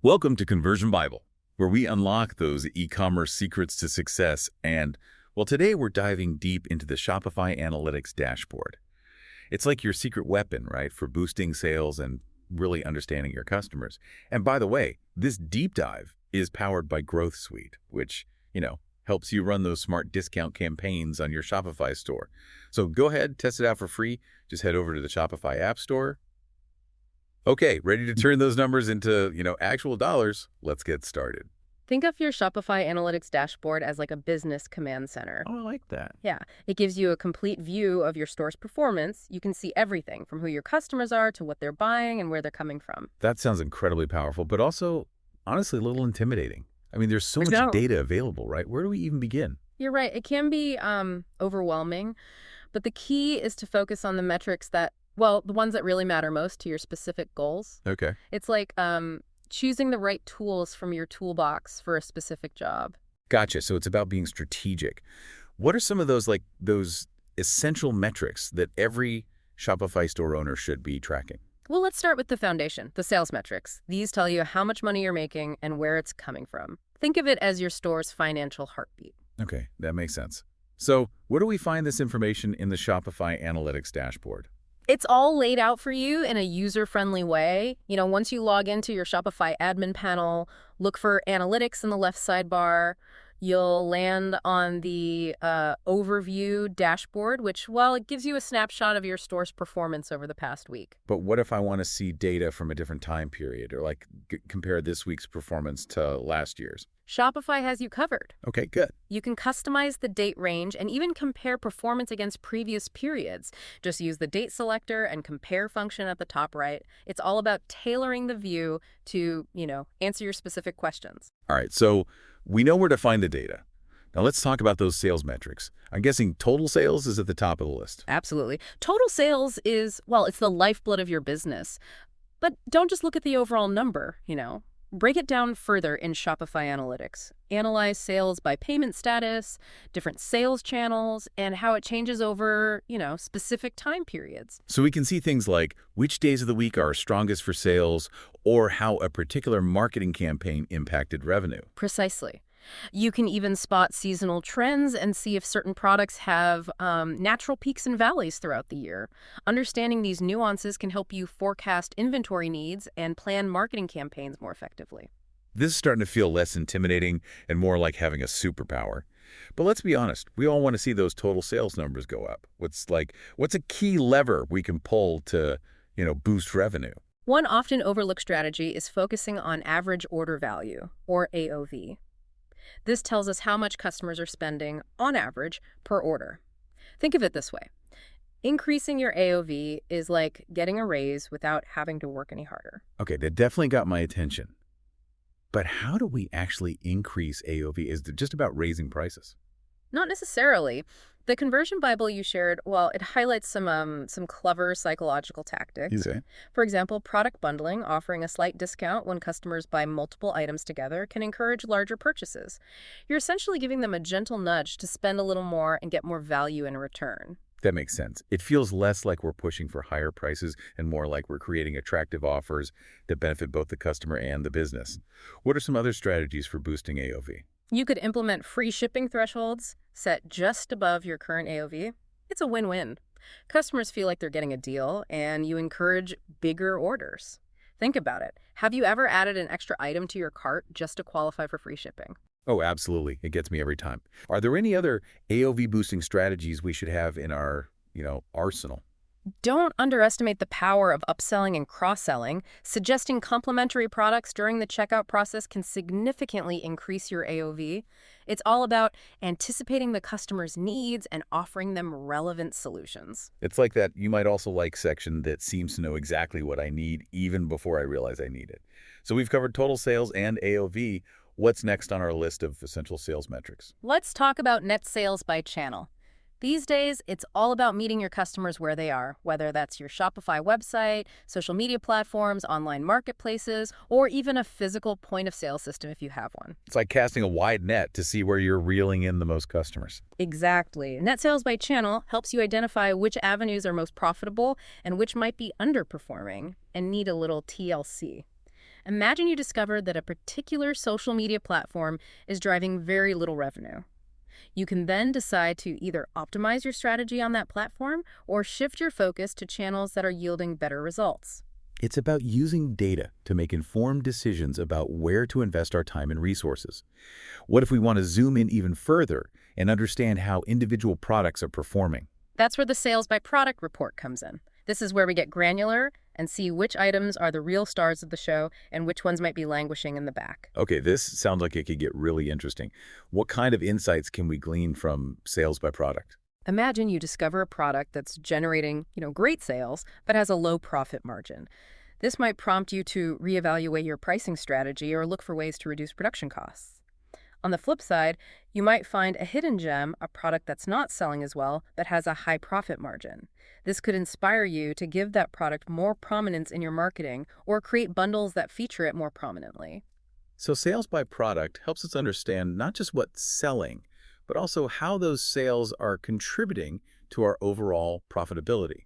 Welcome to Conversion Bible, where we unlock those e-commerce secrets to success. And, well, today we're diving deep into the Shopify Analytics Dashboard. It's like your secret weapon, right, for boosting sales and really understanding your customers. And by the way, this deep dive is powered by Growth Suite, which, helps you run those smart discount campaigns on your Shopify store. So go ahead, test it out for free. Just head over to the Shopify App Store. Okay, ready to turn those numbers into, actual dollars? Let's get started. Think of your Shopify Analytics Dashboard as like a business command center. Oh, I like that. Yeah, it gives you a complete view of your store's performance. You can see everything from who your customers are to what they're buying and where they're coming from. That sounds incredibly powerful, but also, honestly, a little intimidating. I mean, there's so much data available, right? Where do we even begin? You're right. It can be overwhelming, but the key is to focus on the metrics that, the ones that really matter most to your specific goals. Okay. It's like choosing the right tools from your toolbox for a specific job. Gotcha. So it's about being strategic. What are some of those essential metrics that every Shopify store owner should be tracking? Well, let's start with the foundation, the sales metrics. These tell you how much money you're making and where it's coming from. Think of it as your store's financial heartbeat. Okay, that makes sense. So where do we find this information in the Shopify Analytics Dashboard? It's all laid out for you in a user-friendly way. Once you log into your Shopify admin panel, look for Analytics in the left sidebar. You'll land on the overview dashboard, which, it gives you a snapshot of your store's performance over the past week. But what if I want to see data from a different time period or compare this week's performance to last year's? Shopify has you covered. Okay, good. You can customize the date range and even compare performance against previous periods. Just use the date selector and compare function at the top right. It's all about tailoring the view to, answer your specific questions. All right, so we know where to find the data. Now let's talk about those sales metrics. I'm guessing total sales is at the top of the list. Absolutely. Total sales is, it's the lifeblood of your business. But don't just look at the overall number, Break it down further in Shopify Analytics. Analyze sales by payment status, different sales channels, and how it changes over, specific time periods. So we can see things like which days of the week are strongest for sales or how a particular marketing campaign impacted revenue. Precisely. You can even spot seasonal trends and see if certain products have natural peaks and valleys throughout the year. Understanding these nuances can help you forecast inventory needs and plan marketing campaigns more effectively. This is starting to feel less intimidating and more like having a superpower. But let's be honest, we all want to see those total sales numbers go up. What's a key lever we can pull to, boost revenue? One often overlooked strategy is focusing on average order value, or AOV. This tells us how much customers are spending, on average, per order. Think of it this way. Increasing your AOV is like getting a raise without having to work any harder. Okay, that definitely got my attention. But how do we actually increase AOV? Is it just about raising prices? Not necessarily. The Conversion Bible you shared, it highlights some clever psychological tactics. You say? For example, product bundling, offering a slight discount when customers buy multiple items together, can encourage larger purchases. You're essentially giving them a gentle nudge to spend a little more and get more value in return. That makes sense. It feels less like we're pushing for higher prices and more like we're creating attractive offers that benefit both the customer and the business. What are some other strategies for boosting AOV? You could implement free shipping thresholds set just above your current AOV. It's a win-win. Customers feel like they're getting a deal, and you encourage bigger orders. Think about it. Have you ever added an extra item to your cart just to qualify for free shipping? Oh, absolutely. It gets me every time. Are there any other AOV boosting strategies we should have in our, arsenal? Don't underestimate the power of upselling and cross-selling. Suggesting complementary products during the checkout process can significantly increase your AOV. It's all about anticipating the customer's needs and offering them relevant solutions. It's like that "you might also like" section that seems to know exactly what I need even before I realize I need it. So we've covered total sales and AOV. What's next on our list of essential sales metrics? Let's talk about net sales by channel. These days, it's all about meeting your customers where they are, whether that's your Shopify website, social media platforms, online marketplaces, or even a physical point-of-sale system if you have one. It's like casting a wide net to see where you're reeling in the most customers. Exactly. Net sales by channel helps you identify which avenues are most profitable and which might be underperforming and need a little TLC. Imagine you discovered that a particular social media platform is driving very little revenue. You can then decide to either optimize your strategy on that platform or shift your focus to channels that are yielding better results. It's about using data to make informed decisions about where to invest our time and resources. What if we want to zoom in even further and understand how individual products are performing? That's where the sales by product report comes in. This is where we get granular and see which items are the real stars of the show and which ones might be languishing in the back. Okay, this sounds like it could get really interesting. What kind of insights can we glean from sales by product? Imagine you discover a product that's generating, great sales, but has a low profit margin. This might prompt you to reevaluate your pricing strategy or look for ways to reduce production costs. On the flip side, you might find a hidden gem, a product that's not selling as well, but has a high profit margin. This could inspire you to give that product more prominence in your marketing or create bundles that feature it more prominently. So sales by product helps us understand not just what's selling, but also how those sales are contributing to our overall profitability.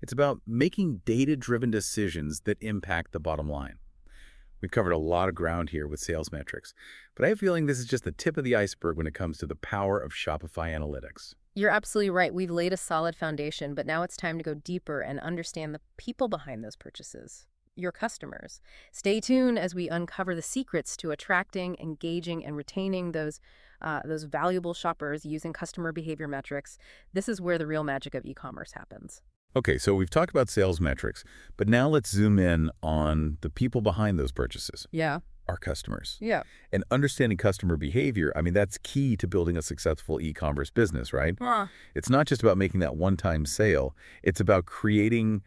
It's about making data-driven decisions that impact the bottom line. We've covered a lot of ground here with sales metrics, but I have a feeling this is just the tip of the iceberg when it comes to the power of Shopify Analytics. You're absolutely right. We've laid a solid foundation, but now it's time to go deeper and understand the people behind those purchases, your customers. Stay tuned as we uncover the secrets to attracting, engaging, and retaining those valuable shoppers using customer behavior metrics. This is where the real magic of e-commerce happens. Okay, so we've talked about sales metrics, but now let's zoom in on the people behind those purchases. Yeah. Our customers. Yeah. And understanding customer behavior, that's key to building a successful e-commerce business, right? It's not just about making that one-time sale. It's about creating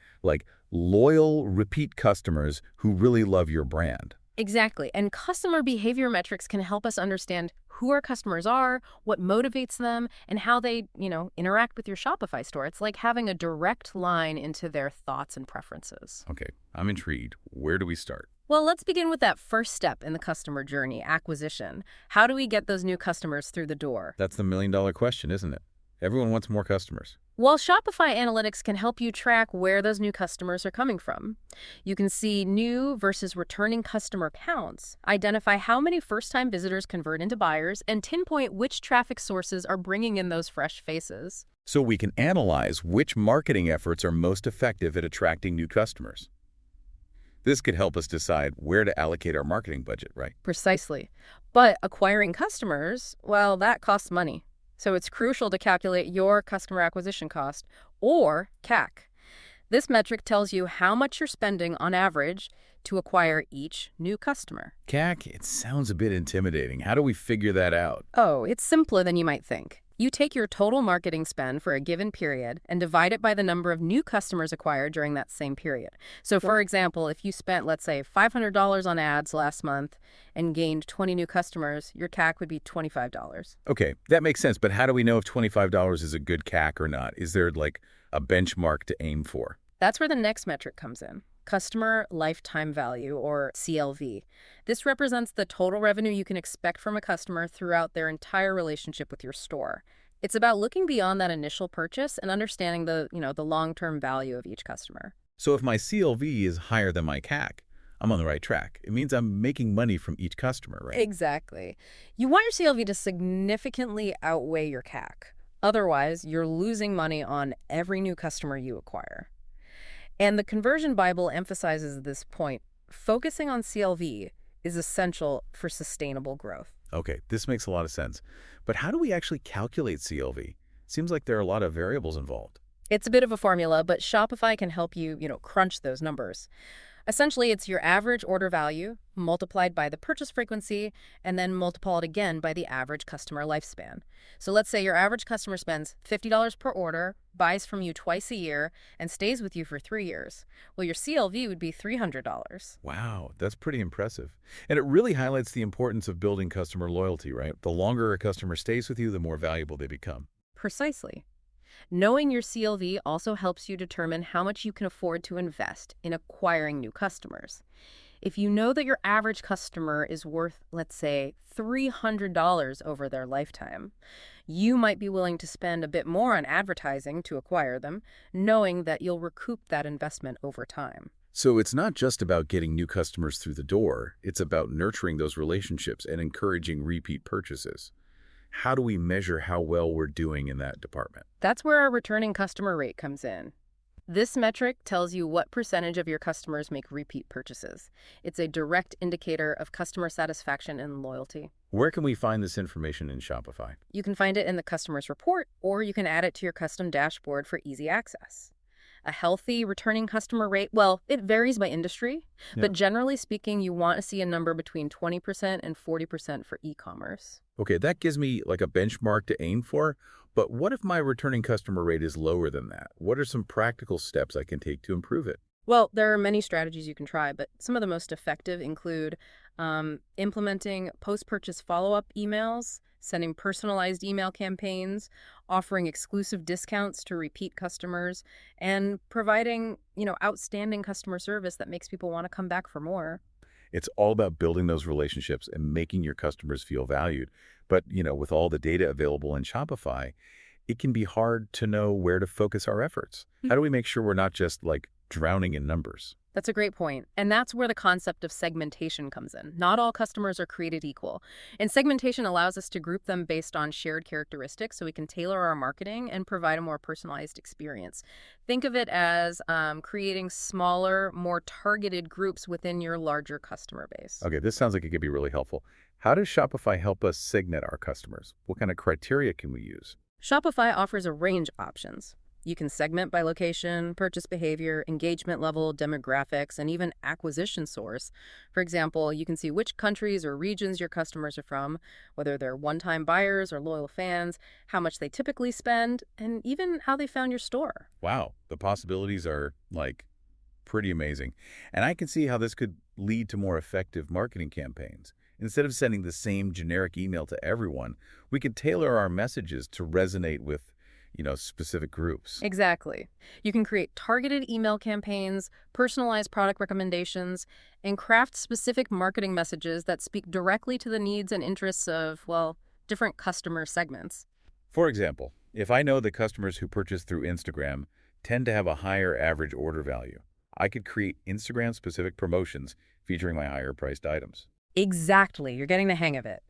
loyal, repeat customers who really love your brand. Exactly. And customer behavior metrics can help us understand who our customers are, what motivates them, and how they, interact with your Shopify store. It's like having a direct line into their thoughts and preferences. Okay, I'm intrigued. Where do we start? Well, let's begin with that first step in the customer journey, acquisition. How do we get those new customers through the door? That's the million-dollar question, isn't it? Everyone wants more customers. Well, Shopify Analytics can help you track where those new customers are coming from. You can see new versus returning customer counts, identify how many first-time visitors convert into buyers, and pinpoint which traffic sources are bringing in those fresh faces. So we can analyze which marketing efforts are most effective at attracting new customers. This could help us decide where to allocate our marketing budget, right? Precisely. But acquiring customers, well, that costs money. So it's crucial to calculate your customer acquisition cost, or CAC. This metric tells you how much you're spending on average to acquire each new customer. CAC, it sounds a bit intimidating. How do we figure that out? Oh, it's simpler than you might think. You take your total marketing spend for a given period and divide it by the number of new customers acquired during that same period. So, for example, if you spent, let's say, $500 on ads last month and gained 20 new customers, your CAC would be $25. Okay, that makes sense. But how do we know if $25 is a good CAC or not? Is there a benchmark to aim for? That's where the next metric comes in. Customer lifetime value, or CLV. This represents the total revenue you can expect from a customer throughout their entire relationship with your store. It's about looking beyond that initial purchase and understanding the long-term value of each customer. So if my CLV is higher than my CAC, I'm on the right track. It means I'm making money from each customer, right? Exactly. You want your CLV to significantly outweigh your CAC. Otherwise, you're losing money on every new customer you acquire. And the Conversion Bible emphasizes this point. Focusing on CLV is essential for sustainable growth. Okay, this makes a lot of sense. But how do we actually calculate CLV? Seems like there are a lot of variables involved. It's a bit of a formula, but Shopify can help you, crunch those numbers. Essentially, it's your average order value multiplied by the purchase frequency and then multiplied again by the average customer lifespan. So let's say your average customer spends $50 per order, buys from you twice a year, and stays with you for 3 years. Well, your CLV would be $300. Wow, that's pretty impressive. And it really highlights the importance of building customer loyalty, right? The longer a customer stays with you, the more valuable they become. Precisely. Knowing your CLV also helps you determine how much you can afford to invest in acquiring new customers. If you know that your average customer is worth, let's say, $300 over their lifetime, you might be willing to spend a bit more on advertising to acquire them, knowing that you'll recoup that investment over time. So it's not just about getting new customers through the door, it's about nurturing those relationships and encouraging repeat purchases. How do we measure how well we're doing in that department? That's where our returning customer rate comes in. This metric tells you what percentage of your customers make repeat purchases. It's a direct indicator of customer satisfaction and loyalty. Where can we find this information in Shopify? You can find it in the customer's report, or you can add it to your custom dashboard for easy access. A healthy returning customer rate, well, it varies by industry, but generally speaking, you want to see a number between 20% and 40% for e-commerce. Okay, that gives me like a benchmark to aim for, but what if my returning customer rate is lower than that? What are some practical steps I can take to improve it? Well, there are many strategies you can try, but some of the most effective include implementing post-purchase follow-up emails, sending personalized email campaigns, offering exclusive discounts to repeat customers, and providing, outstanding customer service that makes people want to come back for more. It's all about building those relationships and making your customers feel valued. But, with all the data available in Shopify, it can be hard to know where to focus our efforts. How do we make sure we're not just like drowning in numbers? That's a great point. And that's where the concept of segmentation comes in. Not all customers are created equal. And segmentation allows us to group them based on shared characteristics so we can tailor our marketing and provide a more personalized experience. Think of it as creating smaller, more targeted groups within your larger customer base. Okay, this sounds like it could be really helpful. How does Shopify help us segment our customers? What kind of criteria can we use? Shopify offers a range of options. You can segment by location, purchase behavior, engagement level, demographics, and even acquisition source. For example, you can see which countries or regions your customers are from, whether they're one-time buyers or loyal fans, how much they typically spend, and even how they found your store. Wow, the possibilities are like pretty amazing. And I can see how this could lead to more effective marketing campaigns. Instead of sending the same generic email to everyone, we could tailor our messages to resonate with specific groups. Exactly. You can create targeted email campaigns, personalize product recommendations, and craft specific marketing messages that speak directly to the needs and interests of, different customer segments. For example, if I know that customers who purchase through Instagram tend to have a higher average order value, I could create Instagram-specific promotions featuring my higher-priced items. Exactly. You're getting the hang of it.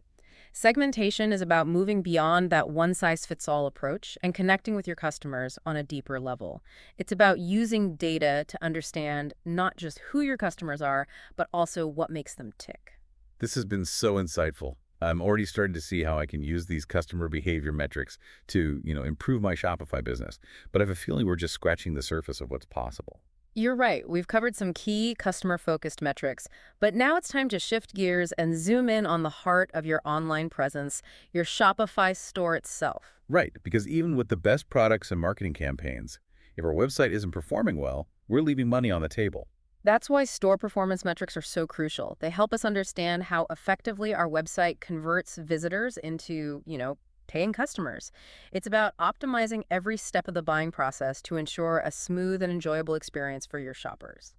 Segmentation is about moving beyond that one-size-fits-all approach and connecting with your customers on a deeper level. It's about using data to understand not just who your customers are, but also what makes them tick. This has been so insightful. I'm already starting to see how I can use these customer behavior metrics to, improve my Shopify business. But I have a feeling we're just scratching the surface of what's possible. You're right. We've covered some key customer-focused metrics, but now it's time to shift gears and zoom in on the heart of your online presence, your Shopify store itself. Right, because even with the best products and marketing campaigns, if our website isn't performing well, we're leaving money on the table. That's why store performance metrics are so crucial. They help us understand how effectively our website converts visitors into, paying customers. It's about optimizing every step of the buying process to ensure a smooth and enjoyable experience for your shoppers.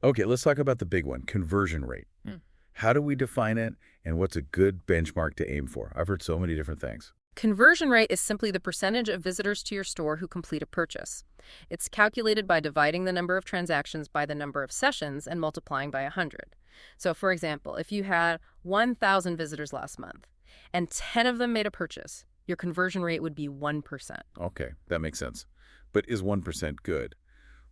Okay, let's talk about the big one, conversion rate. How do we define it, and what's a good benchmark to aim for? I've heard so many different things. Conversion rate is simply the percentage of visitors to your store who complete a purchase. It's calculated by dividing the number of transactions by the number of sessions and multiplying by 100. So, for example, if you had 1,000 visitors last month and 10 of them made a purchase, your conversion rate would be 1%. Okay, that makes sense. But is 1% good?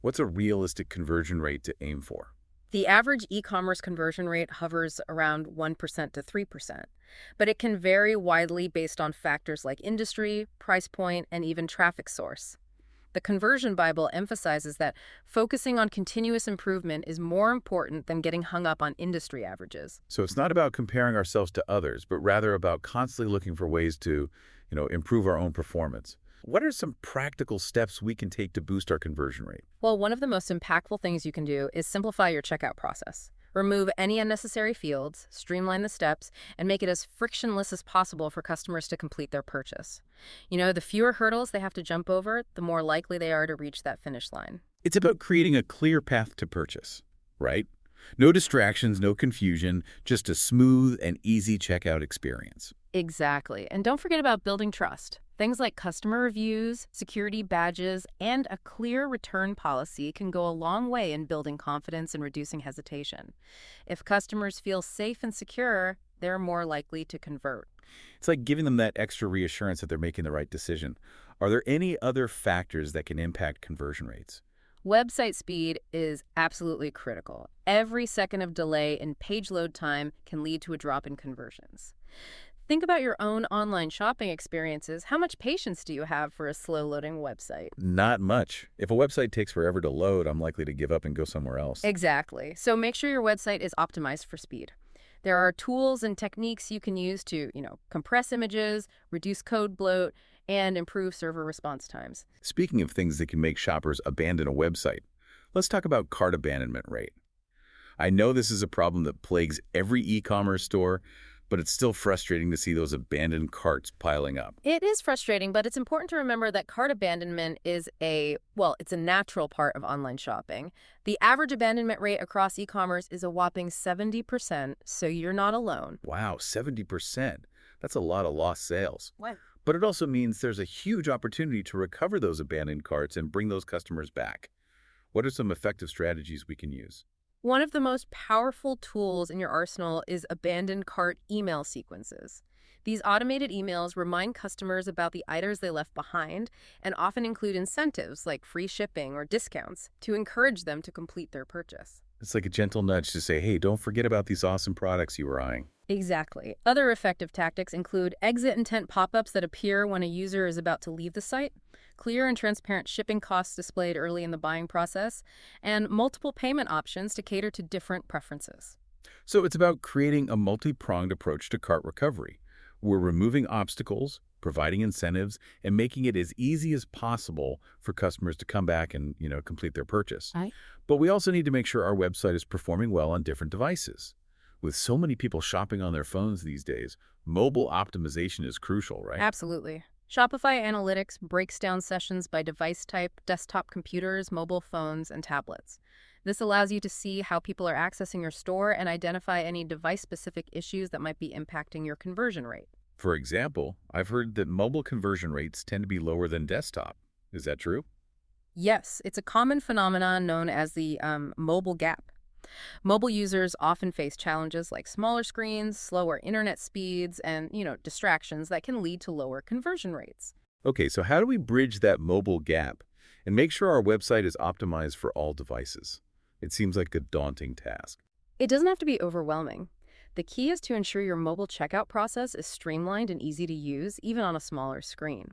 What's a realistic conversion rate to aim for? The average e-commerce conversion rate hovers around 1% to 3%, but it can vary widely based on factors like industry, price point, and even traffic source. The Conversion Bible emphasizes that focusing on continuous improvement is more important than getting hung up on industry averages. So it's not about comparing ourselves to others, but rather about constantly looking for ways to, improve our own performance. What are some practical steps we can take to boost our conversion rate? Well, one of the most impactful things you can do is simplify your checkout process. Remove any unnecessary fields, streamline the steps, and make it as frictionless as possible for customers to complete their purchase. The fewer hurdles they have to jump over, the more likely they are to reach that finish line. It's about creating a clear path to purchase, right? No distractions, no confusion, just a smooth and easy checkout experience. Exactly. And don't forget about building trust. Things like customer reviews, security badges, and a clear return policy can go a long way in building confidence and reducing hesitation. If customers feel safe and secure, they're more likely to convert. It's like giving them that extra reassurance that they're making the right decision. Are there any other factors that can impact conversion rates? Website speed is absolutely critical. Every second of delay in page load time can lead to a drop in conversions. Think about your own online shopping experiences. How much patience do you have for a slow-loading website? Not much. If a website takes forever to load, I'm likely to give up and go somewhere else. Exactly. So make sure your website is optimized for speed. There are tools and techniques you can use to, compress images, reduce code bloat, and improve server response times. Speaking of things that can make shoppers abandon a website, let's talk about cart abandonment rate. I know this is a problem that plagues every e-commerce store, but it's still frustrating to see those abandoned carts piling up. It is frustrating, but it's important to remember that cart abandonment is it's a natural part of online shopping. The average abandonment rate across e-commerce is a whopping 70%, so you're not alone. Wow, 70%. That's a lot of lost sales. What? But it also means there's a huge opportunity to recover those abandoned carts and bring those customers back. What are some effective strategies we can use? One of the most powerful tools in your arsenal is abandoned cart email sequences. These automated emails remind customers about the items they left behind and often include incentives like free shipping or discounts to encourage them to complete their purchase. It's like a gentle nudge to say, hey, don't forget about these awesome products you were eyeing. Exactly. Other effective tactics include exit intent pop-ups that appear when a user is about to leave the site, clear and transparent shipping costs displayed early in the buying process, and multiple payment options to cater to different preferences. So it's about creating a multi-pronged approach to cart recovery. We're removing obstacles, providing incentives, and making it as easy as possible for customers to come back and, complete their purchase. Right. But we also need to make sure our website is performing well on different devices. With so many people shopping on their phones these days, mobile optimization is crucial, right? Absolutely. Shopify Analytics breaks down sessions by device type, desktop computers, mobile phones, and tablets. This allows you to see how people are accessing your store and identify any device-specific issues that might be impacting your conversion rate. For example, I've heard that mobile conversion rates tend to be lower than desktop. Is that true? Yes, it's a common phenomenon known as the mobile gap. Mobile users often face challenges like smaller screens, slower internet speeds, and, distractions that can lead to lower conversion rates. Okay, so how do we bridge that mobile gap and make sure our website is optimized for all devices? It seems like a daunting task. It doesn't have to be overwhelming. The key is to ensure your mobile checkout process is streamlined and easy to use, even on a smaller screen.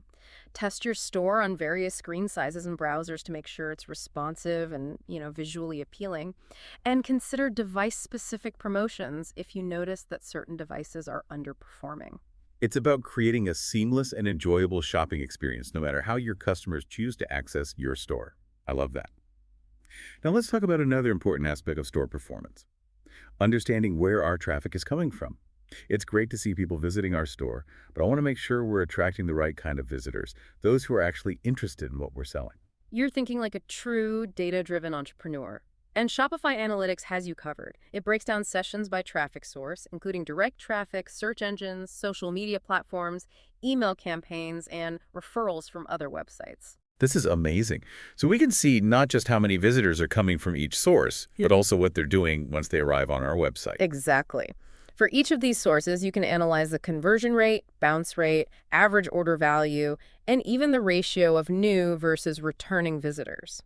Test your store on various screen sizes and browsers to make sure it's responsive and, visually appealing. And consider device-specific promotions if you notice that certain devices are underperforming. It's about creating a seamless and enjoyable shopping experience, no matter how your customers choose to access your store. I love that. Now let's talk about another important aspect of store performance. Understanding where our traffic is coming from. It's great to see people visiting our store, but I want to make sure we're attracting the right kind of visitors, those who are actually interested in what we're selling. You're thinking like a true data-driven entrepreneur. And Shopify Analytics has you covered. It breaks down sessions by traffic source, including direct traffic, search engines, social media platforms, email campaigns, and referrals from other websites. This is amazing. So we can see not just how many visitors are coming from each source, but also what they're doing once they arrive on our website. Exactly. For each of these sources, you can analyze the conversion rate, bounce rate, average order value, and even the ratio of new versus returning visitors.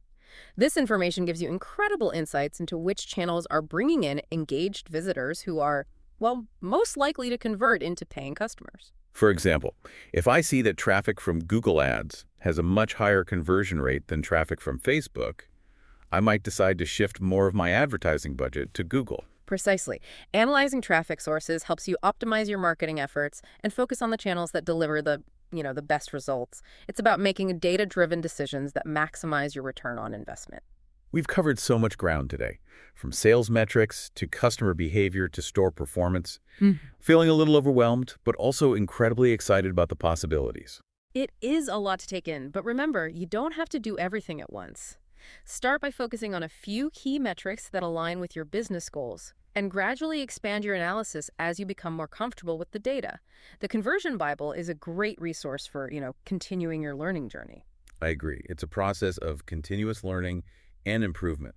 This information gives you incredible insights into which channels are bringing in engaged visitors who are, most likely to convert into paying customers. For example, if I see that traffic from Google Ads has a much higher conversion rate than traffic from Facebook, I might decide to shift more of my advertising budget to Google. Precisely. Analyzing traffic sources helps you optimize your marketing efforts and focus on the channels that deliver the best results. It's about making data-driven decisions that maximize your return on investment. We've covered so much ground today, from sales metrics to customer behavior to store performance. Feeling a little overwhelmed, but also incredibly excited about the possibilities. It is a lot to take in, but remember, you don't have to do everything at once. Start by focusing on a few key metrics that align with your business goals, and gradually expand your analysis as you become more comfortable with the data. The Conversion Bible is a great resource for, continuing your learning journey. I agree. It's a process of continuous learning and improvement.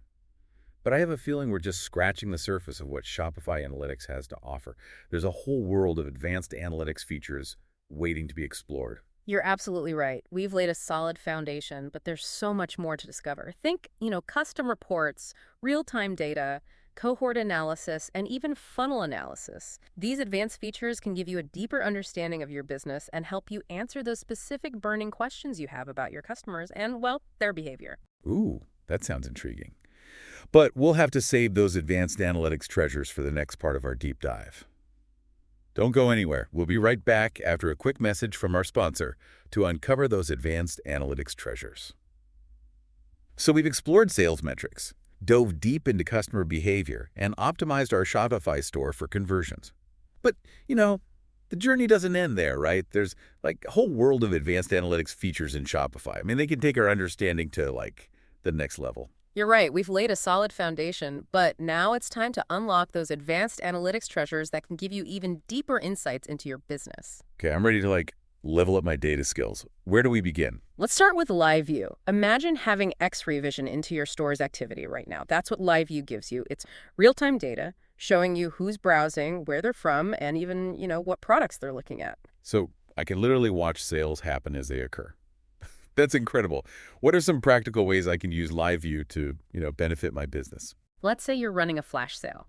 But I have a feeling we're just scratching the surface of what Shopify Analytics has to offer. There's a whole world of advanced analytics features waiting to be explored. You're absolutely right. We've laid a solid foundation, but there's so much more to discover. Think, custom reports, real-time data, cohort analysis, and even funnel analysis. These advanced features can give you a deeper understanding of your business and help you answer those specific burning questions you have about your customers and, well, their behavior. Ooh, that sounds intriguing. But we'll have to save those advanced analytics treasures for the next part of our deep dive. Don't go anywhere. We'll be right back after a quick message from our sponsor to uncover those advanced analytics treasures. So we've explored sales metrics, dove deep into customer behavior, and optimized our Shopify store for conversions. But, the journey doesn't end there, right? There's like a whole world of advanced analytics features in Shopify. I mean, they can take our understanding to the next level. You're right, we've laid a solid foundation, but now it's time to unlock those advanced analytics treasures that can give you even deeper insights into your business. Okay, I'm ready to level up my data skills. Where do we begin? Let's start with Live View. Imagine having X-ray vision into your store's activity right now. That's what Live View gives you. It's real-time data showing you who's browsing, where they're from, and even, what products they're looking at. So I can literally watch sales happen as they occur. That's incredible. What are some practical ways I can use Live View to, benefit my business? Let's say you're running a flash sale.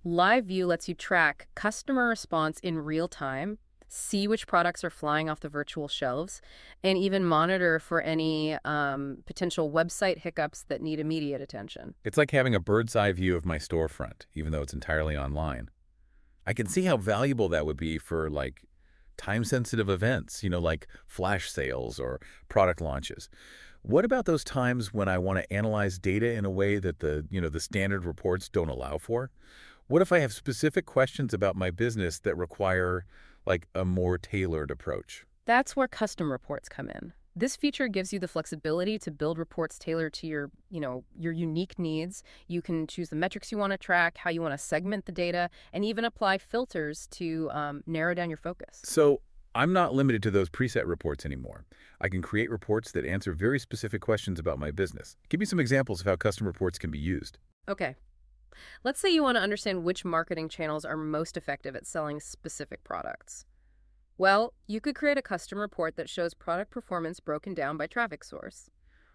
Live View lets you track customer response in real time, see which products are flying off the virtual shelves, and even monitor for any potential website hiccups that need immediate attention. It's like having a bird's eye view of my storefront, even though it's entirely online. I can see how valuable that would be for time-sensitive events, like flash sales or product launches. What about those times when I want to analyze data in a way that the standard reports don't allow for? What if I have specific questions about my business that require a more tailored approach? That's where custom reports come in. This feature gives you the flexibility to build reports tailored to your unique needs. You can choose the metrics you want to track, how you want to segment the data, and even apply filters to narrow down your focus. So I'm not limited to those preset reports anymore. I can create reports that answer very specific questions about my business. Give me some examples of how custom reports can be used. Okay. Let's say you want to understand which marketing channels are most effective at selling specific products. Well, you could create a custom report that shows product performance broken down by traffic source.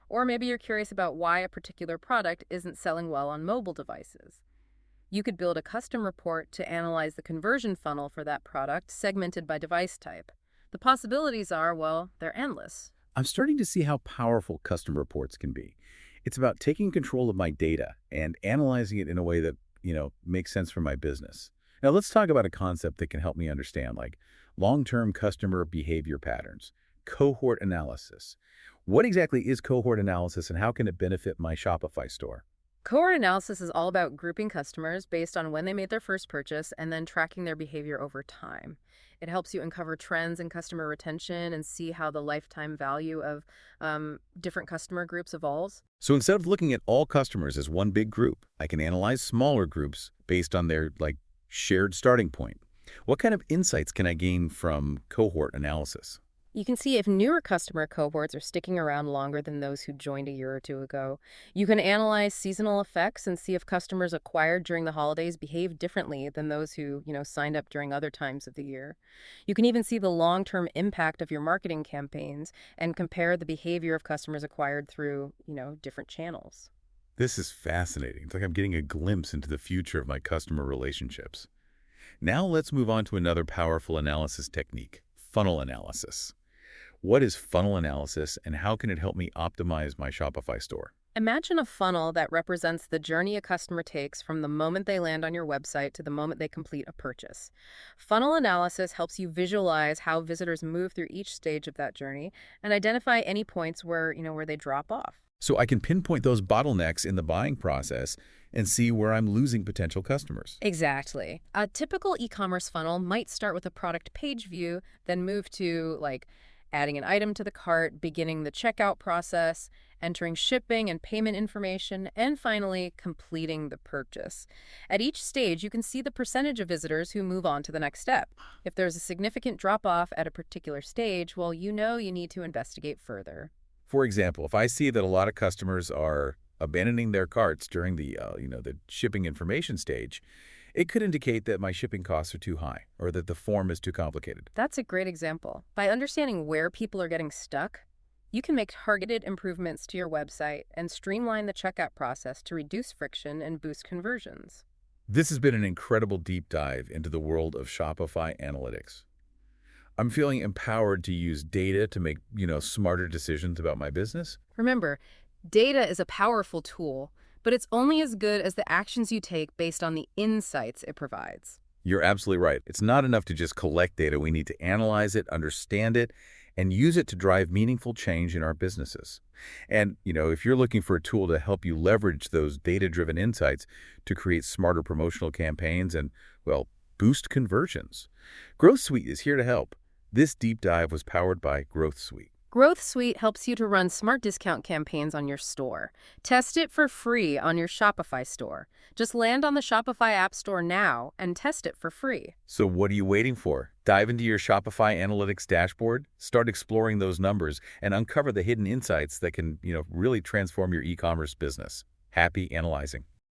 Or maybe you're curious about why a particular product isn't selling well on mobile devices. You could build a custom report to analyze the conversion funnel for that product, segmented by device type. The possibilities are, well, they're endless. I'm starting to see how powerful custom reports can be. It's about taking control of my data and analyzing it in a way that, makes sense for my business. Now, let's talk about a concept that can help me understand, long-term customer behavior patterns, cohort analysis. What exactly is cohort analysis and how can it benefit my Shopify store? Cohort analysis is all about grouping customers based on when they made their first purchase and then tracking their behavior over time. It helps you uncover trends in customer retention and see how the lifetime value of different customer groups evolves. So instead of looking at all customers as one big group, I can analyze smaller groups based on their shared starting point. What kind of insights can I gain from cohort analysis? You can see if newer customer cohorts are sticking around longer than those who joined a year or two ago. You can analyze seasonal effects and see if customers acquired during the holidays behave differently than those who, signed up during other times of the year. You can even see the long-term impact of your marketing campaigns and compare the behavior of customers acquired through, different channels. This is fascinating. It's like I'm getting a glimpse into the future of my customer relationships. Now let's move on to another powerful analysis technique, funnel analysis. What is funnel analysis and how can it help me optimize my Shopify store? Imagine a funnel that represents the journey a customer takes from the moment they land on your website to the moment they complete a purchase. Funnel analysis helps you visualize how visitors move through each stage of that journey and identify any points where they drop off. So I can pinpoint those bottlenecks in the buying process and see where I'm losing potential customers. Exactly. A typical e-commerce funnel might start with a product page view, then move to adding an item to the cart, beginning the checkout process, entering shipping and payment information, and finally, completing the purchase. At each stage, you can see the percentage of visitors who move on to the next step. If there's a significant drop-off at a particular stage, well, you know you need to investigate further. For example, if I see that a lot of customers are abandoning their carts during the shipping information stage, it could indicate that my shipping costs are too high or that the form is too complicated. That's a great example. By understanding where people are getting stuck, you can make targeted improvements to your website and streamline the checkout process to reduce friction and boost conversions. This has been an incredible deep dive into the world of Shopify Analytics. I'm feeling empowered to use data to make, smarter decisions about my business. Remember, data is a powerful tool, but it's only as good as the actions you take based on the insights it provides. You're absolutely right. It's not enough to just collect data. We need to analyze it, understand it, and use it to drive meaningful change in our businesses. And, if you're looking for a tool to help you leverage those data-driven insights to create smarter promotional campaigns and, boost conversions, Growth Suite is here to help. This deep dive was powered by Growth Suite. Growth Suite helps you to run smart discount campaigns on your store. Test it for free on your Shopify store. Just land on the Shopify App Store now and test it for free. So what are you waiting for? Dive into your Shopify Analytics Dashboard, start exploring those numbers, and uncover the hidden insights that can, really transform your e-commerce business. Happy analyzing.